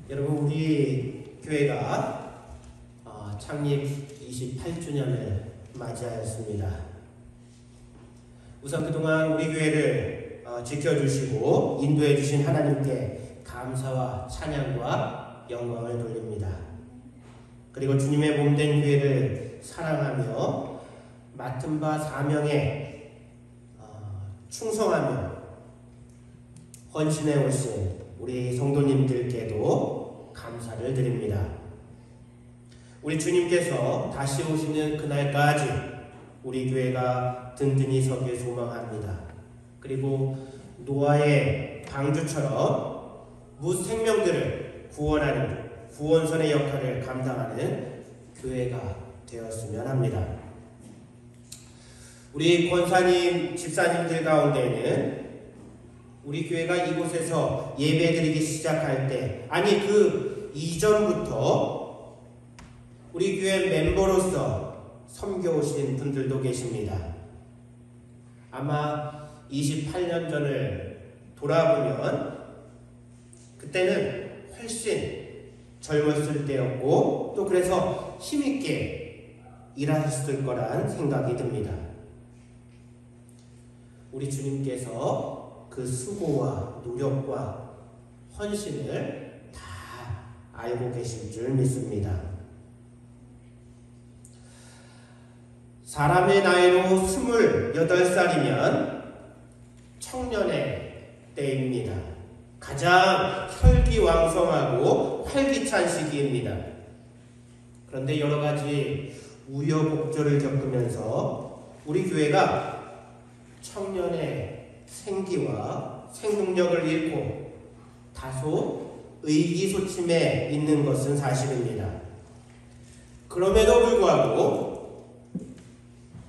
여러분, 우리 교회가 창립 28주년을 맞이하였습니다. 우선 그동안 우리 교회를 지켜주시고 인도해 주신 하나님께 감사와 찬양과 영광을 돌립니다. 그리고 주님의 몸된 교회를 사랑하며 맡은 바 사명에 충성하며 헌신해 오신 우리 성도님들께도 감사를 드립니다. 우리 주님께서 다시 오시는 그날까지 우리 교회가 든든히 서길 소망합니다. 그리고 노아의 방주처럼 무생명들을 구원하는 구원선의 역할을 감당하는 교회가 되었으면 합니다. 우리 권사님, 집사님들 가운데는 우리 교회가 이곳에서 예배드리기 시작할 때, 아니 그 이전부터 우리 교회 멤버로서 섬겨오신 분들도 계십니다. 아마 28년 전을 돌아보면 그때는 훨씬 젊었을 때였고 또 그래서 힘있게 일하셨을 거란 생각이 듭니다. 우리 주님께서 그 수고와 노력과 헌신을 다 알고 계실 줄 믿습니다. 사람의 나이로 28살이면 청년의 때입니다. 가장 혈기왕성하고 활기찬 시기입니다. 그런데 여러 가지 우여곡절을 겪으면서 우리 교회가 청년의 생기와 생동력을 잃고 다소 의기소침해 있는 것은 사실입니다. 그럼에도 불구하고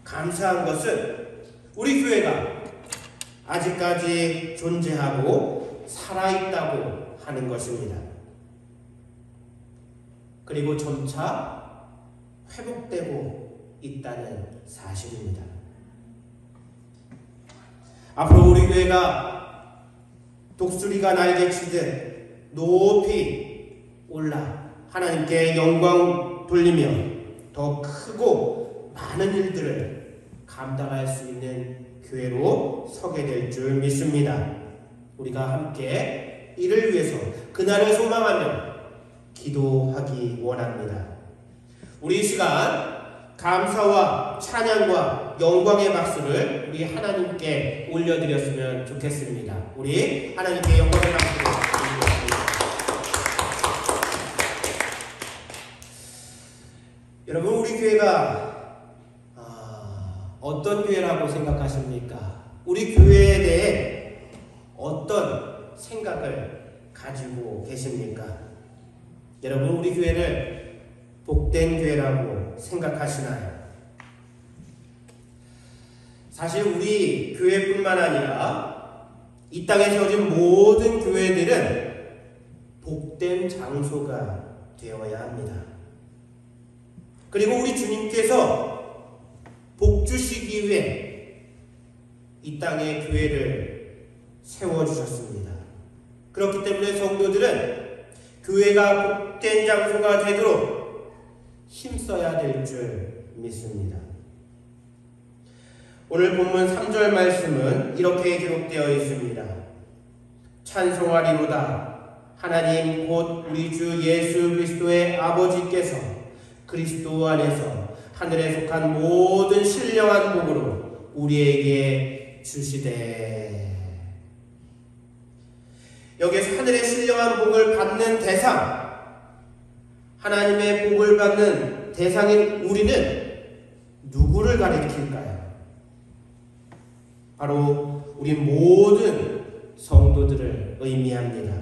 감사한 것은 우리 교회가 아직까지 존재하고 살아있다고 하는 것입니다. 그리고 점차 회복되고 있다는 사실입니다. 앞으로 우리 교회가 독수리가 날개치듯 높이 올라 하나님께 영광 돌리며 더 크고 많은 일들을 감당할 수 있는 교회로 서게 될 줄 믿습니다. 우리가 함께 이를 위해서 그날을 소망하며 기도하기 원합니다. 우리 이 시간 감사와 찬양과 영광의 박수를 우리 하나님께 올려드렸으면 좋겠습니다. 우리 하나님께 영광의 박수를 올려드립니다. 여러분, 우리 교회가 어떤 교회라고 생각하십니까? 우리 교회에 대해 어떤 생각을 가지고 계십니까? 여러분, 우리 교회를 복된 교회라고 생각하시나요? 사실 우리 교회뿐만 아니라 이 땅에 세워진 모든 교회들은 복된 장소가 되어야 합니다. 그리고 우리 주님께서 복 주시기 위해 이 땅에 교회를 세워주셨습니다. 그렇기 때문에 성도들은 교회가 복된 장소가 되도록 힘써야 될 줄 믿습니다. 오늘 본문 3절 말씀은 이렇게 기록되어 있습니다. 찬송하리로다. 하나님 곧 우리 주 예수 그리스도의 아버지께서 그리스도 안에서 하늘에 속한 모든 신령한 복으로 우리에게 주시되. 여기에서 하늘의 신령한 복을 받는 대상, 하나님의 복을 받는 대상인 우리는 누구를 가리킬까요? 바로 우리 모든 성도들을 의미합니다.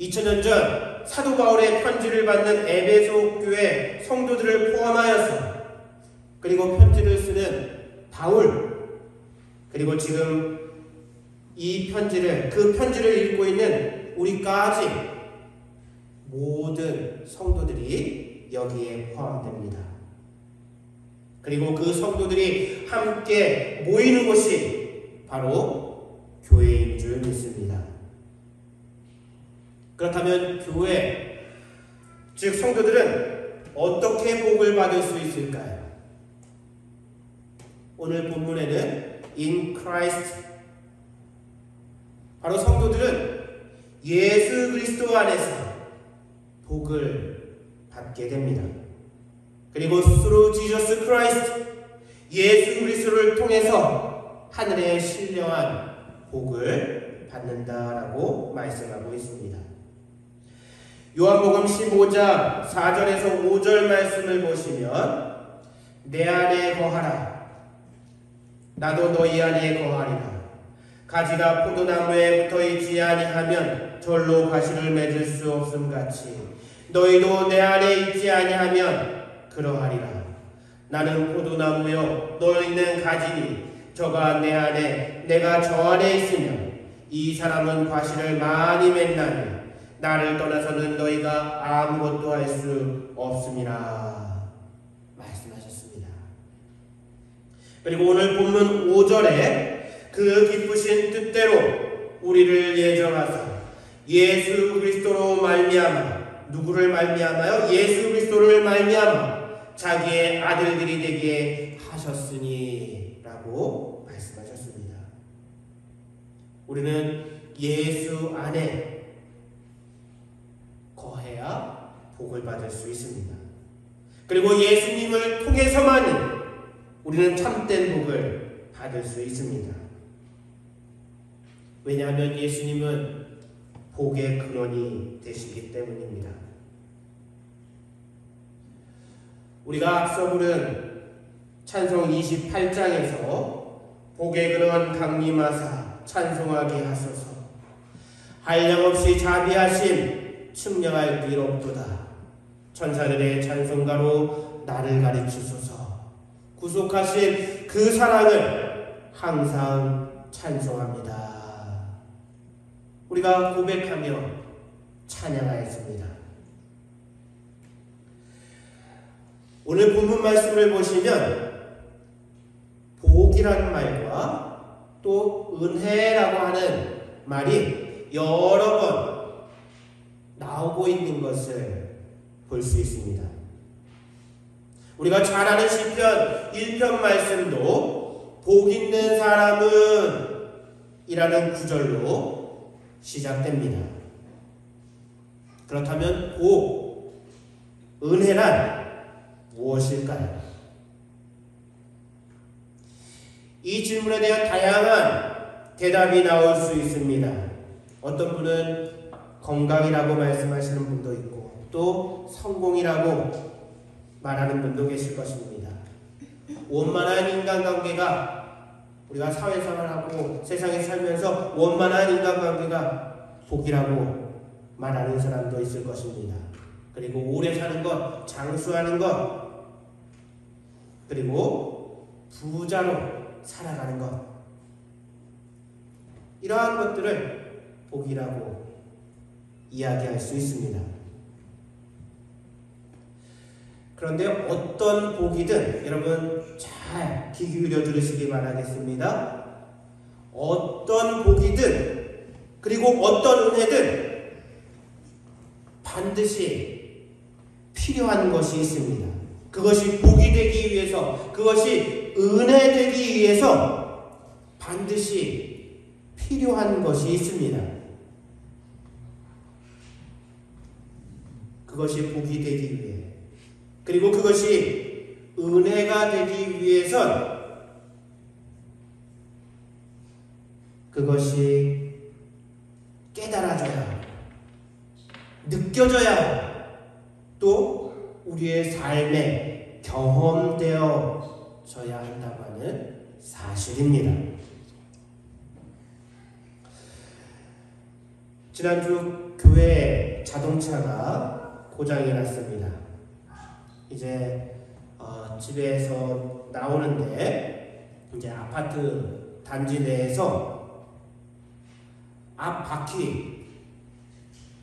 2000년 전 사도 바울의 편지를 받는 에베소 교회 성도들을 포함하여서, 그리고 편지를 쓰는 바울, 그리고 지금 그 편지를 읽고 있는 우리까지 모든 성도들이 여기에 포함됩니다. 그리고 그 성도들이 함께 모이는 곳이 바로 교회인 줄 믿습니다. 그렇다면 교회, 즉 성도들은 어떻게 복을 받을 수 있을까요? 오늘 본문에는 in Christ, 바로 성도들은 예수 그리스도 안에서 복을 받게 됩니다. 그리고 through Jesus Christ, 예수 그리스도를 통해서 하늘의 신령한 복을 받는다라고 말씀하고 있습니다. 요한복음 15장 4절에서 5절 말씀을 보시면 내 안에 거하라, 나도 너희 안에 거하리라. 가지가 포도나무에 붙어있지 아니하면 절로 가시를 맺을 수 없음같이 너희도 내 안에 있지 아니하면 그러하리라. 나는 포도나무요 너희는 가지니 저가 내 안에 내가 저 안에 있으면 이 사람은 과실을 많이 맺나니 나를 떠나서는 너희가 아무것도 할 수 없음이라 말씀하셨습니다. 그리고 오늘 본문 5절에 그 기쁘신 뜻대로 우리를 예정하사 예수 그리스도로 말미암아, 누구를 말미암아요? 예수 그리스도를 말미암아 자기의 아들들이 되게 하셨으니 라고 말씀하셨습니다. 우리는 예수 안에 거해야 복을 받을 수 있습니다. 그리고 예수님을 통해서만이 우리는 참된 복을 받을 수 있습니다. 왜냐하면 예수님은 복의 근원이 되시기 때문입니다. 우리가 앞서 부른 찬송 28장에서 복의 근원 강림하사 찬송하게 하소서, 한량없이 자비하심 측량할 길 없도다, 천사들의 찬송가로 나를 가르치소서, 구속하신 그 사랑을 항상 찬송합니다. 우리가 고백하며 찬양하였습니다. 오늘 본문 말씀을 보시면 복이라는 말과 또 은혜라고 하는 말이 여러 번 나오고 있는 것을 볼 수 있습니다. 우리가 잘 아는 시편 1편 말씀도 복 있는 사람은 이라는 구절로 시작됩니다. 그렇다면 복, 은혜란 무엇일까요? 이 질문에 대한 다양한 대답이 나올 수 있습니다. 어떤 분은 건강이라고 말씀하시는 분도 있고 또 성공이라고 말하는 분도 계실 것입니다. 원만한 인간관계가, 우리가 사회생활하고 세상에 살면서 원만한 인간관계가 복이라고 말하는 사람도 있을 것입니다. 그리고 오래 사는 것, 장수하는 것, 그리고 부자로 살아가는 것, 이러한 것들을 복이라고 이야기할 수 있습니다. 그런데 어떤 복이든 여러분 잘 귀 기울여 들으시기 바라겠습니다. 어떤 복이든 그리고 어떤 은혜든 반드시 필요한 것이 있습니다. 그것이 복이 되기 위해서, 그것이 은혜 되기 위해서 반드시 필요한 것이 있습니다. 그것이 복이 되기 위해, 그리고 그것이 은혜가 되기 위해선 그것이 깨달아져야, 느껴져야, 또 우리의 삶에 경험되어져야 한다고 하는 사실입니다. 지난주 교회 자동차가 고장이 났습니다. 이제 집에서 나오는데 이제 아파트 단지 내에서 앞 바퀴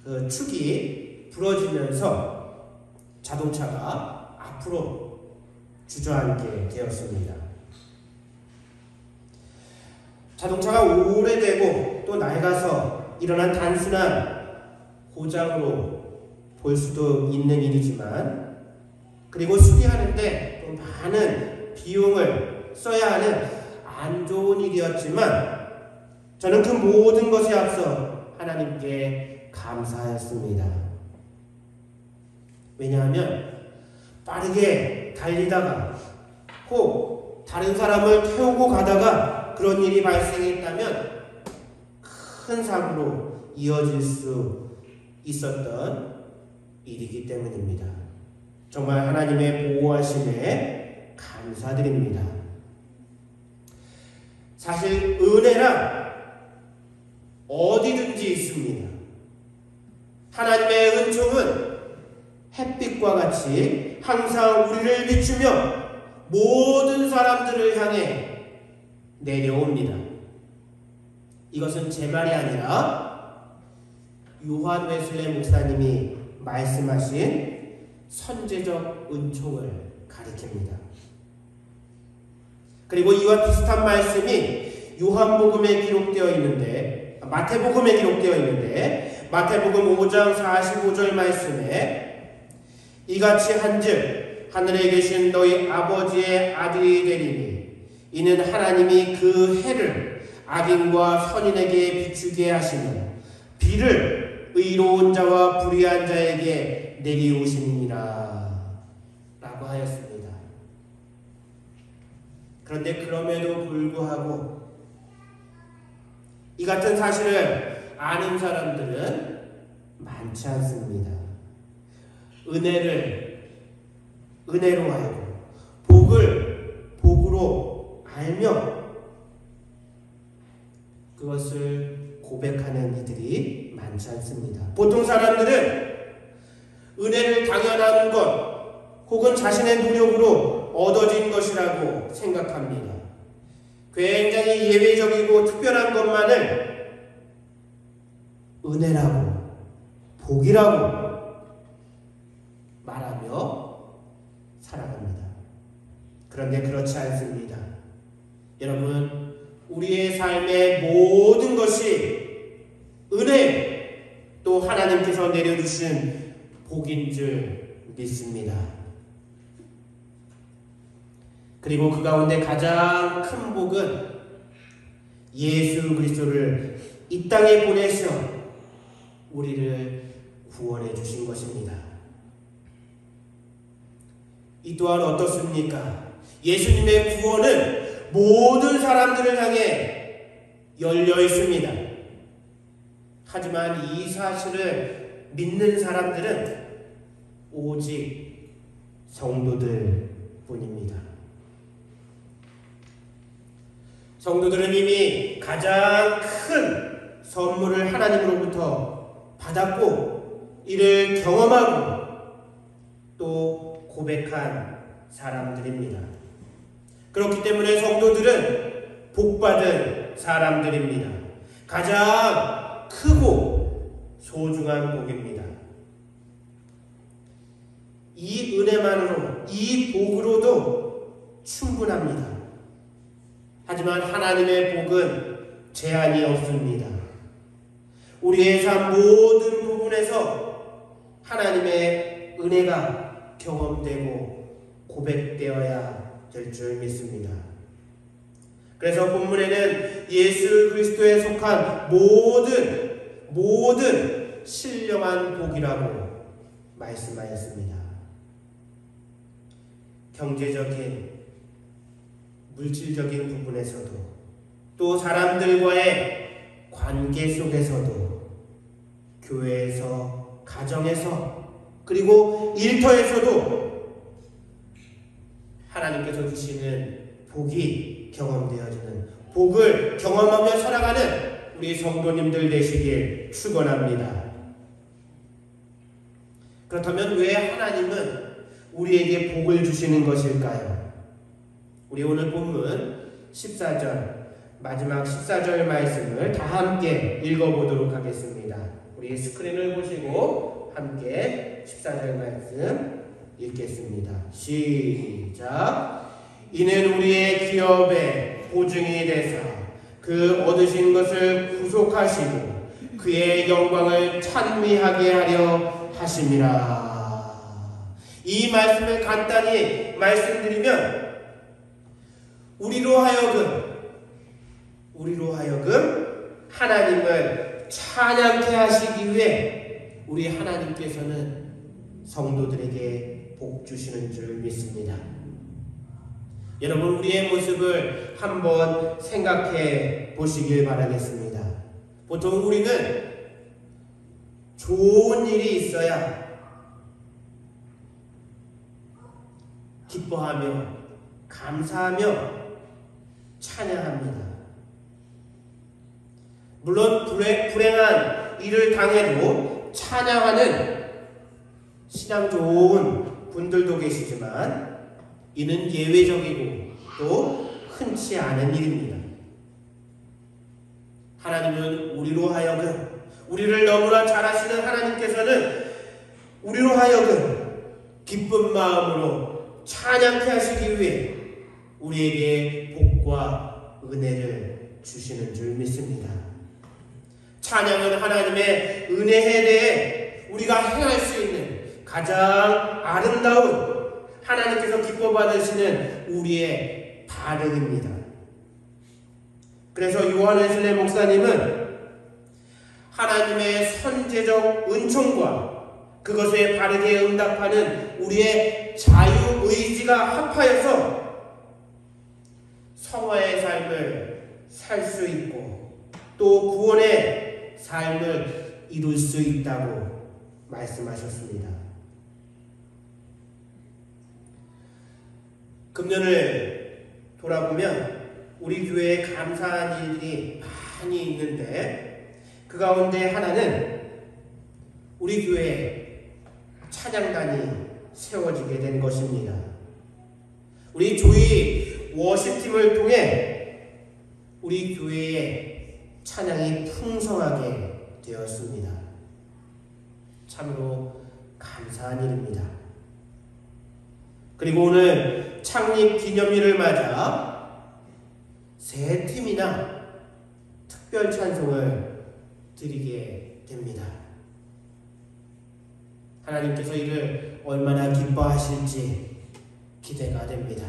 그 축이 부러지면서 자동차가 앞으로 주저앉게 되었습니다. 자동차가 오래되고 또 낡아서 일어난 단순한 고장으로 볼 수도 있는 일이지만, 그리고 수리하는데 또 많은 비용을 써야 하는 안 좋은 일이었지만, 저는 그 모든 것에 앞서 하나님께 감사했습니다. 왜냐하면 빠르게 달리다가 혹 다른 사람을 태우고 가다가 그런 일이 발생했다면 큰 사고로 이어질 수 있었던 일이기 때문입니다. 정말 하나님의 보호하심에 감사드립니다. 사실 은혜란 어디든지 있습니다. 하나님의 은총은 햇빛과 같이 항상 우리를 비추며 모든 사람들을 향해 내려옵니다. 이것은 제 말이 아니라 요한 웨슬레 목사님이 말씀하신 선제적 은총을 가리킵니다. 그리고 이와 비슷한 말씀이 요한복음에 기록되어 있는데, 마태복음에 기록되어 있는데, 마태복음 5장 45절 말씀에 이같이 한즉 하늘에 계신 너희 아버지의 아들이 되리니 이는 하나님이 그 해를 악인과 선인에게 비추게 하시며 비를 의로운 자와 불의한 자에게 내리우심이니라 라고 하였습니다. 그런데 그럼에도 불구하고 이 같은 사실을 아는 사람들은 많지 않습니다. 은혜로 알고 복을 복으로 알며 그것을 고백하는 이들이 많지 않습니다. 보통 사람들은 은혜를 당연한 것 혹은 자신의 노력으로 얻어진 것이라고 생각합니다. 굉장히 예외적이고 특별한 것만을 은혜라고 복이라고 말하며 살아갑니다. 그런데 그렇지 않습니다. 여러분, 우리의 삶의 모든 것이 은혜, 또 하나님께서 내려주신 복인 줄 믿습니다. 그리고 그 가운데 가장 큰 복은 예수 그리스도를 이 땅에 보내셔 우리를 구원해 주신 것입니다. 이 또한 어떻습니까? 예수님의 구원은 모든 사람들을 향해 열려 있습니다. 하지만 이 사실을 믿는 사람들은 오직 성도들 뿐입니다. 성도들은 이미 가장 큰 선물을 하나님으로부터 받았고 이를 경험하고 또 고백한 사람들입니다. 그렇기 때문에 성도들은 복받은 사람들입니다. 가장 크고 소중한 복입니다. 이 은혜만으로, 이 복으로도 충분합니다. 하지만 하나님의 복은 제한이 없습니다. 우리의 삶 모든 부분에서 하나님의 은혜가 경험되고 고백되어야 될 줄 믿습니다. 그래서 본문에는 예수 그리스도에 속한 모든 신령한 복이라고 말씀하였습니다. 경제적인, 물질적인 부분에서도 또 사람들과의 관계 속에서도 교회에서, 가정에서, 그리고 일터에서도 하나님께서 주시는 복이 경험되어지는, 복을 경험하며 살아가는 우리 성도님들 되시길 축원합니다. 그렇다면 왜 하나님은 우리에게 복을 주시는 것일까요? 우리 오늘 본문 14절, 마지막 14절 말씀을 다 함께 읽어보도록 하겠습니다. 우리 스크린을 보시고 함께 14절 말씀 읽겠습니다. 시작. 이는 우리의 기업의 보증이 되사 그 얻으신 것을 구속하시고 그의 영광을 찬미하게 하려 하심이라. 이 말씀을 간단히 말씀드리면 우리로 하여금 하나님을 찬양케 하시기 위해 우리 하나님께서는 성도들에게 복 주시는 줄 믿습니다. 여러분, 우리의 모습을 한번 생각해 보시길 바라겠습니다. 보통 우리는 좋은 일이 있어야 기뻐하며 감사하며 찬양합니다. 물론 불행한 일을 당해도 찬양하는 신앙 좋은 분들도 계시지만 이는 예외적이고 또 흔치 않은 일입니다. 하나님은 우리로 하여금, 우리를 너무나 잘 아시는 하나님께서는 우리로 하여금 기쁜 마음으로 찬양케 하시기 위해 우리에게 복과 은혜를 주시는 줄 믿습니다. 찬양은 하나님의 은혜에 대해 우리가 행할 수 있는 가장 아름다운 하나님께서 기뻐 받으시는 우리의 반응입니다. 그래서 요한 웨슬레 목사님은 하나님의 선제적 은총과 그것에 바르게 응답하는 우리의 자유의지가 합하여서 성화의 삶을 살 수 있고 또 구원의 삶을 이룰 수 있다고 말씀하셨습니다. 금년을 돌아보면 우리 교회에 감사한 일들이 많이 있는데 그 가운데 하나는 우리 교회에 찬양단이 세워지게 된 것입니다. 우리 조이 워십팀을 통해 우리 교회의 찬양이 풍성하게 되었습니다. 참으로 감사한 일입니다. 그리고 오늘 창립 기념일을 맞아 세 팀이나 특별 찬송을 드리게 됩니다. 하나님께서 이를 얼마나 기뻐하실지 기대가 됩니다.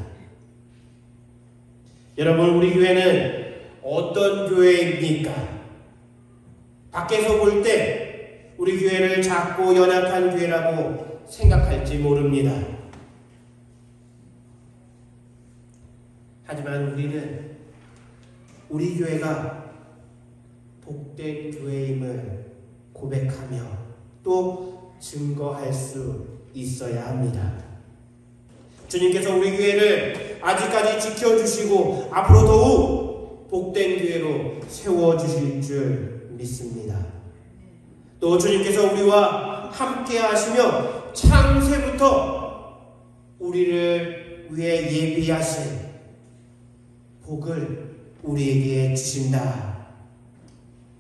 여러분, 우리 교회는 어떤 교회입니까? 밖에서 볼 때 우리 교회를 작고 연약한 교회라고 생각할지 모릅니다. 하지만 우리는 우리 교회가 복된 교회임을 고백하며 또 증거할 수 있어야 합니다. 주님께서 우리 교회를 아직까지 지켜주시고 앞으로 더욱 복된 교회로 세워주실 줄 믿습니다. 또 주님께서 우리와 함께 하시며 창세부터 우리를 위해 예비하신 복을 우리에게 주신다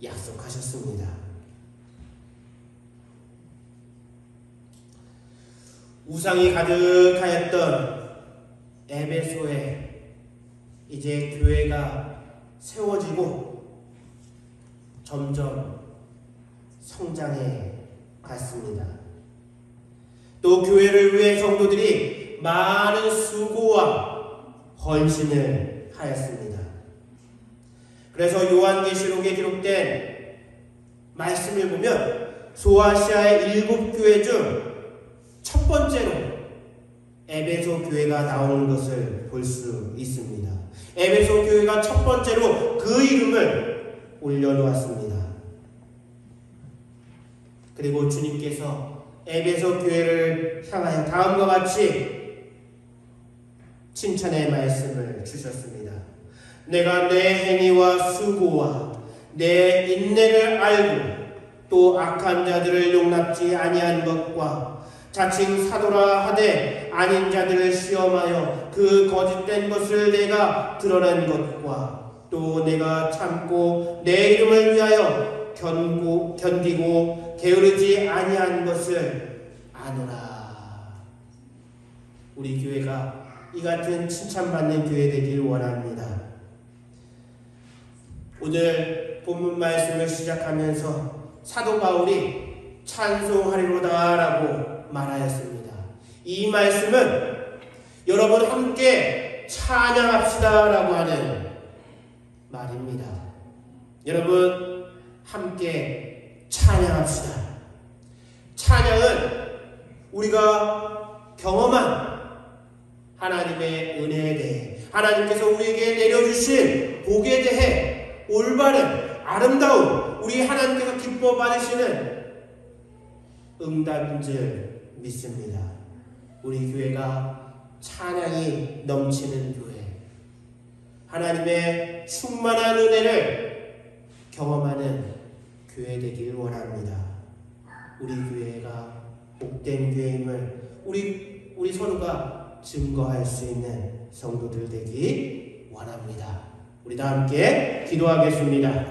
약속하셨습니다. 우상이 가득하였던 에베소에 이제 교회가 세워지고 점점 성장해 갔습니다. 또 교회를 위해 성도들이 많은 수고와 헌신을 하였습니다. 그래서 요한계시록에 기록된 말씀을 보면 소아시아의 7교회 중 첫 번째로 에베소 교회가 나오는 것을 볼 수 있습니다. 에베소 교회가 첫 번째로 그 이름을 올려놓았습니다. 그리고 주님께서 에베소 교회를 향하여 다음과 같이 칭찬의 말씀을 주셨습니다. 내가 내 행위와 수고와 내 인내를 알고 또 악한 자들을 용납지 아니한 것과 자칭 사도라 하되 아닌 자들을 시험하여 그 거짓된 것을 내가 드러낸 것과 또 내가 참고 내 이름을 위하여 견디고 게으르지 아니한 것을 아노라. 우리 교회가 이 같은 칭찬받는 교회 되길 원합니다. 오늘 본문 말씀을 시작하면서 사도 바울이 찬송하리로다라고 말하였습니다. 이 말씀은 여러분 함께 찬양합시다라고 하는 말입니다. 여러분 함께 찬양합시다. 찬양은 우리가 경험한 하나님의 은혜에 대해, 하나님께서 우리에게 내려주신 복에 대해 올바른 아름다운 우리 하나님께서 기뻐 받으시는 응답인 줄 믿습니다. 우리 교회가 찬양이 넘치는 교회, 하나님의 충만한 은혜를 경험하는 교회 되길 원합니다. 우리 교회가 복된 교회임을 우리 서로가 증거할 수 있는 성도들 되기 원합니다. 우리 다 함께 기도하겠습니다.